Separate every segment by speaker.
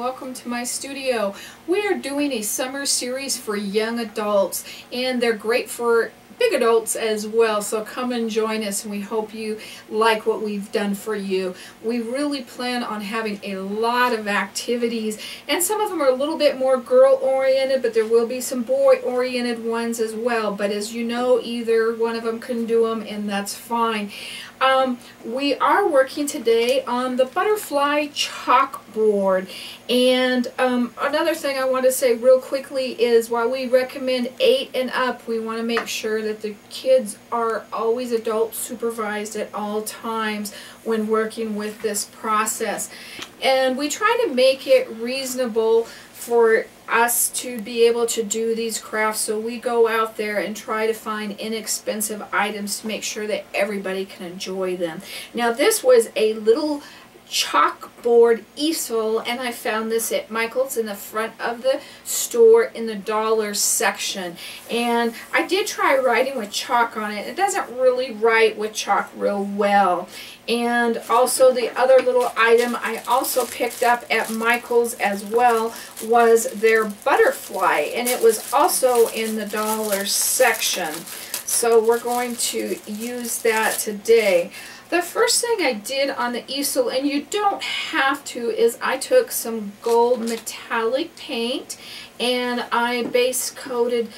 Speaker 1: welcome to my studio. We are doing a summer series for young adults, and they're great for big adults as well, so come and join us, and we hope you like what we've done for you. We really plan on having a lot of activities, and some of them are a little bit more girl oriented, but there will be some boy oriented ones as well. But as you know, either one of them can do them, and that's fine. We are working today on the butterfly chalkboard, and another thing I want to say real quickly is while we recommend 8 and up, we want to make sure that the kids are always adult supervised at all times when working with this process. And we try to make it reasonable for us to be able to do these crafts, so we go out there and try to find inexpensive items to make sure that everybody can enjoy them. Now this was a little chalkboard easel, and I found this at Michael's in the front of the store in the dollar section, and I did try writing with chalk on it. It doesn't really write with chalk real well. And also the other little item I also picked up at Michael's as well was their butterfly, and it was also in the dollar section. So we're going to use that today. The first thing I did on the easel, and you don't have to, is I took some gold metallic paint and I base coated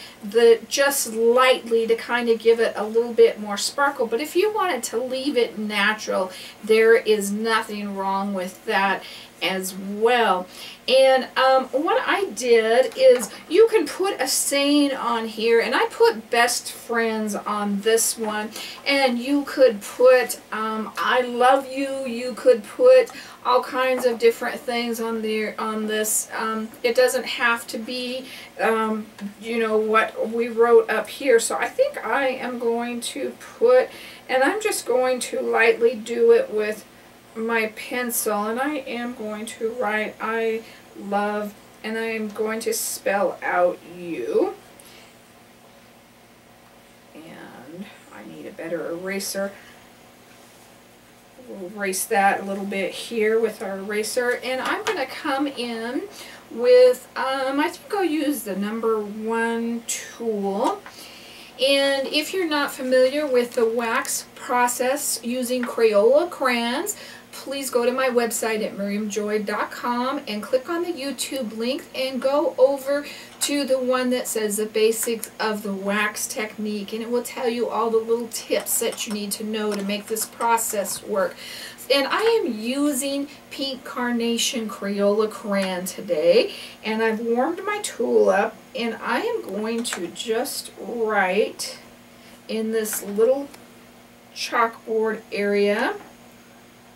Speaker 1: just lightly to kind of give it a little bit more sparkle. But if you wanted to leave it natural, there is nothing wrong with that as well. And what I did is, you can put a saying on here, and I put best friends on this one, and you could put I love you, you could put all kinds of different things on there on this. It doesn't have to be you know what we wrote up here. So I think I am going to put, and I'm just going to lightly do it with my pencil, and I am going to write I love, and I am going to spell out you. And I need a better eraser. We'll erase that a little bit here with our eraser, and I'm going to come in with I think I'll use the number 1 tool. And if you're not familiar with the wax process using Crayola crayons, please go to my website at miriamjoy.com and click on the YouTube link and go over to the one that says the basics of the wax technique, and it will tell you all the little tips that you need to know to make this process work. And I am using Pink Carnation Crayola crayon today, and I've warmed my tool up, and I am going to just write in this little chalkboard area.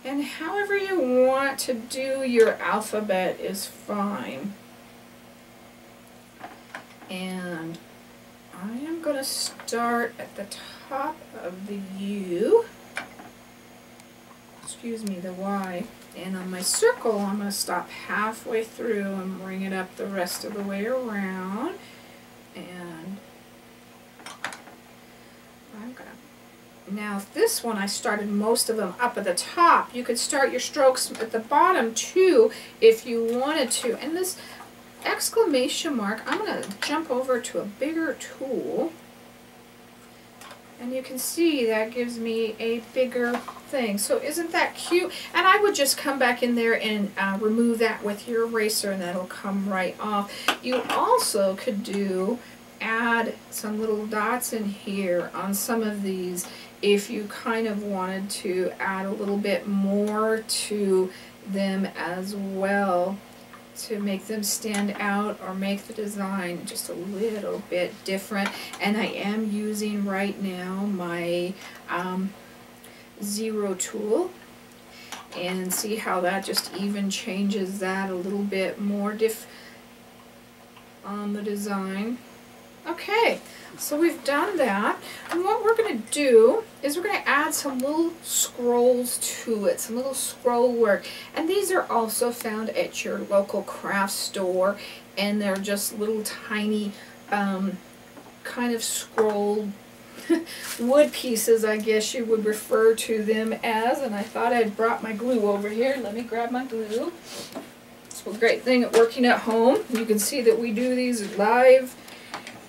Speaker 1: And however you want to do your alphabet is fine. And I am going to start at the top of the U. Excuse me, the Y. And on my circle, I'm going to stop halfway through and bring it up the rest of the way around. And I'm going to... Now this one, I started most of them up at the top. You could start your strokes at the bottom too if you wanted to. And this exclamation mark, I'm going to jump over to a bigger tool. And you can see that gives me a bigger thing. So isn't that cute? And I would just come back in there and remove that with your eraser, and that'll come right off. You also could add some little dots in here on some of these if you kind of wanted to add a little bit more to them as well to make them stand out or make the design just a little bit different. And I am using right now my 0 tool, and see how that just even changes that a little bit more on the design. Okay, so we've done that, and what we're going to do is we're going to add some little scrolls to it, some little scroll work, and these are also found at your local craft store, and they're just little tiny kind of scroll wood pieces, I guess you would refer to them as. And I thought I'd brought my glue over here. Let me grab my glue. So a great thing at working at home. You can see that we do these live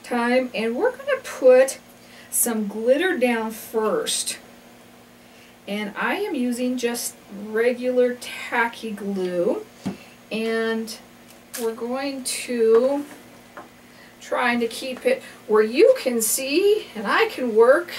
Speaker 1: time, and we're going to put some glitter down first. And I am using just regular tacky glue, and we're going to trying to keep it where you can see and I can work.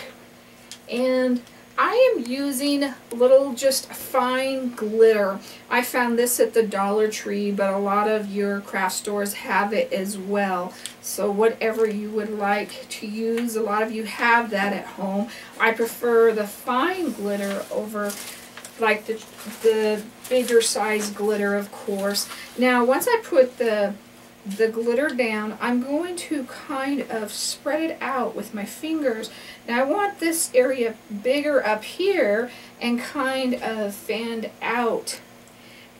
Speaker 1: And I am using little just fine glitter. I found this at the Dollar Tree, but a lot of your craft stores have it as well. So whatever you would like to use, a lot of you have that at home. I prefer the fine glitter over like the bigger size glitter, of course. Now once I put the glitter down, I'm going to kind of spread it out with my fingers. Now I want this area bigger up here and kind of fanned out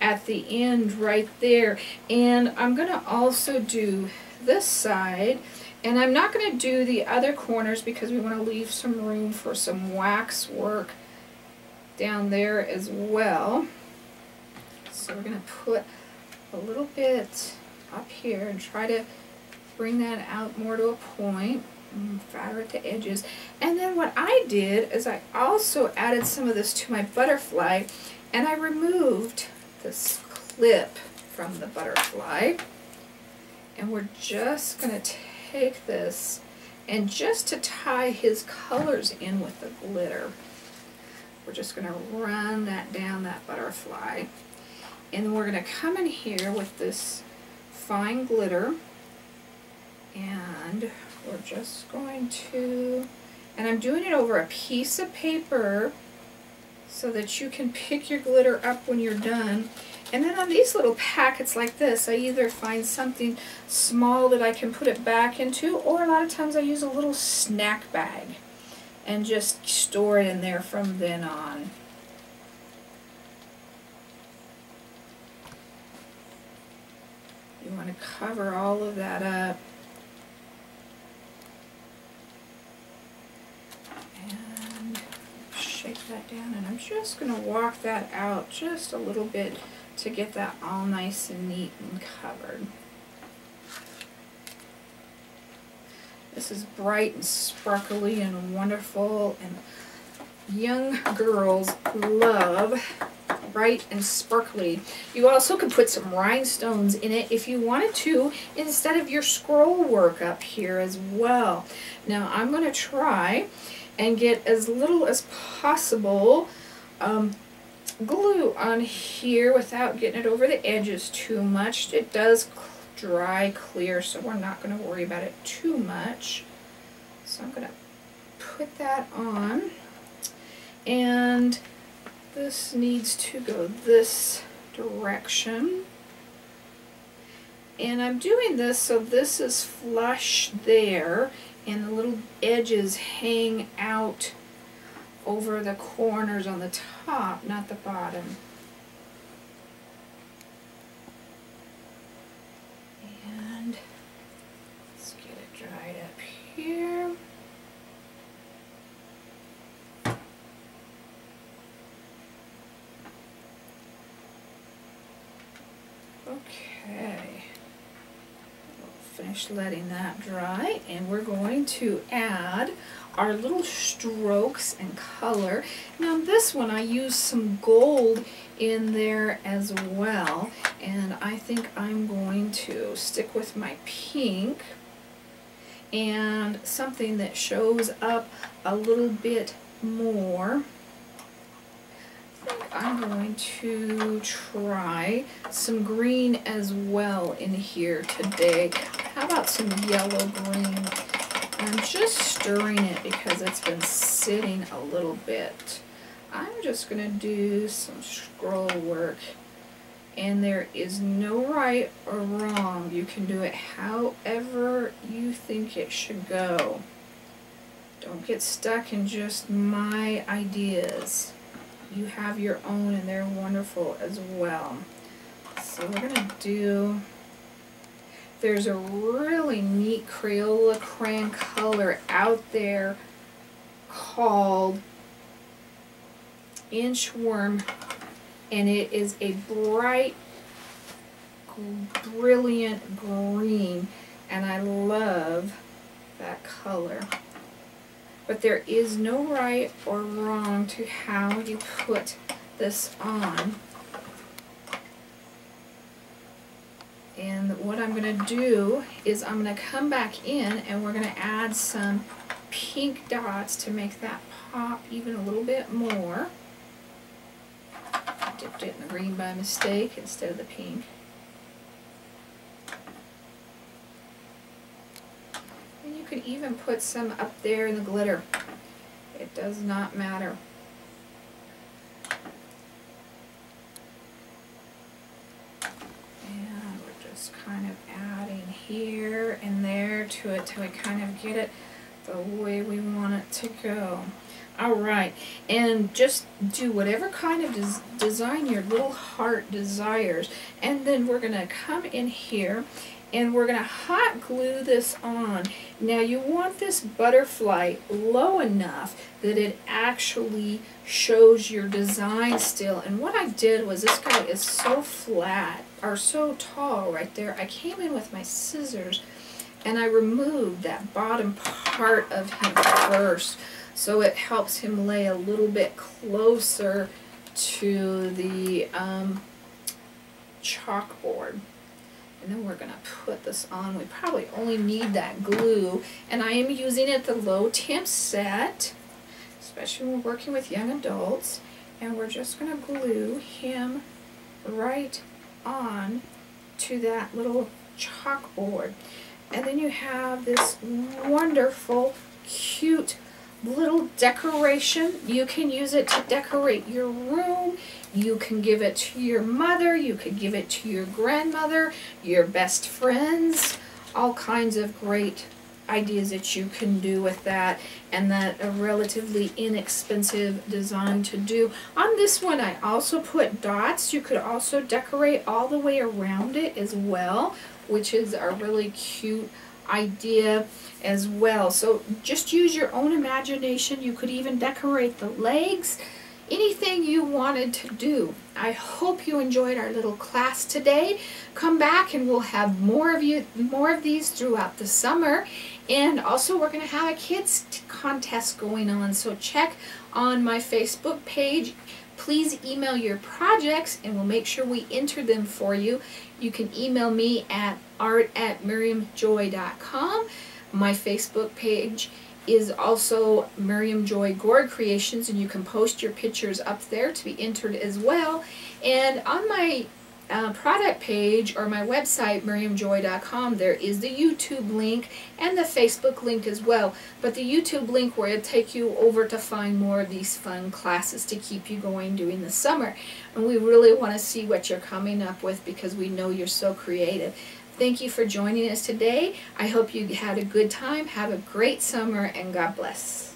Speaker 1: at the end right there. And I'm going to also do this side, and I'm not going to do the other corners because we want to leave some room for some wax work down there as well. So we're going to put a little bit up here and try to bring that out more to a point, fatter at the edges. And then what I did is I also added some of this to my butterfly, and I removed this clip from the butterfly, and we're just going to take this and just to tie his colors in with the glitter, we're just going to run that down that butterfly, and then we're going to come in here with this fine glitter, and we're just going to, and I'm doing it over a piece of paper so that you can pick your glitter up when you're done. And then on these little packets like this, I either find something small that I can put it back into, or a lot of times I use a little snack bag and just store it in there from then on. You want to cover all of that up. And shake that down, and I'm just going to walk that out just a little bit to get that all nice and neat and covered. This is bright and sparkly and wonderful, and young girls love bright and sparkly. You also could put some rhinestones in it if you wanted to, instead of your scroll work up here as well. Now I'm going to try and get as little as possible glue on here without getting it over the edges too much. It does dry clear, so we're not going to worry about it too much. So I'm going to put that on, and this needs to go this direction. And I'm doing this so this is flush there, and the little edges hang out over the corners on the top, not the bottom. And let's get it dried up here. Okay, we'll finish letting that dry, and we're going to add our little strokes and color. Now this one I used some gold in there as well, and I think I'm going to stick with my pink and something that shows up a little bit more. I think I'm going to try some green as well in here today. How about some yellow green? I'm just stirring it because it's been sitting a little bit. I'm just going to do some scroll work, and there is no right or wrong. You can do it however you think it should go. Don't get stuck in just my ideas. You have your own, and they're wonderful as well. So we're going to do, there's a really neat Crayola crayon color out there called Inchworm, and it is a bright brilliant green, and I love that color. But there is no right or wrong to how you put this on. And what I'm going to do is I'm going to come back in and we're going to add some pink dots to make that pop even a little bit more. I dipped it in the green by mistake instead of the pink. And you could even put some up there in the glitter. It does not matter. And we're just kind of adding here and there to it till we kind of get it the way we want it to go. Alright, and just do whatever kind of design your little heart desires. And then we're going to come in here and we're going to hot glue this on. Now you want this butterfly low enough that it actually shows your design still. And what I did was, this guy is so flat, or so tall right there, I came in with my scissors and I removed that bottom part of him first, so it helps him lay a little bit closer to the chalkboard. And then we're going to put this on. We probably only need that glue, and I am using it the low temp set, especially when we're working with young adults. And we're just going to glue him right on to that little chalkboard. And then you have this wonderful, cute little decoration. You can use it to decorate your room. You can give it to your mother. You could give it to your grandmother, your best friends. All kinds of great ideas that you can do with that, and that a relatively inexpensive design to do. On this one I also put dots. You could also decorate all the way around it as well, which is a really cute idea as well. So just use your own imagination. You could even decorate the legs, anything you wanted to do. I hope you enjoyed our little class today. Come back and we'll have more of these throughout the summer. And also we're going to have a kids contest going on, so check on my Facebook page. Please email your projects and we'll make sure we enter them for you. You can email me at art@miriamjoy.com. My Facebook page is also Miriam Joy Gourd Creations, and you can post your pictures up there to be entered as well. And on my product page or my website, miriamjoy.com, there is the YouTube link and the Facebook link as well. But the YouTube link will take you over to find more of these fun classes to keep you going during the summer. And we really want to see what you're coming up with, because we know you're so creative. Thank you for joining us today. I hope you had a good time. Have a great summer, and God bless.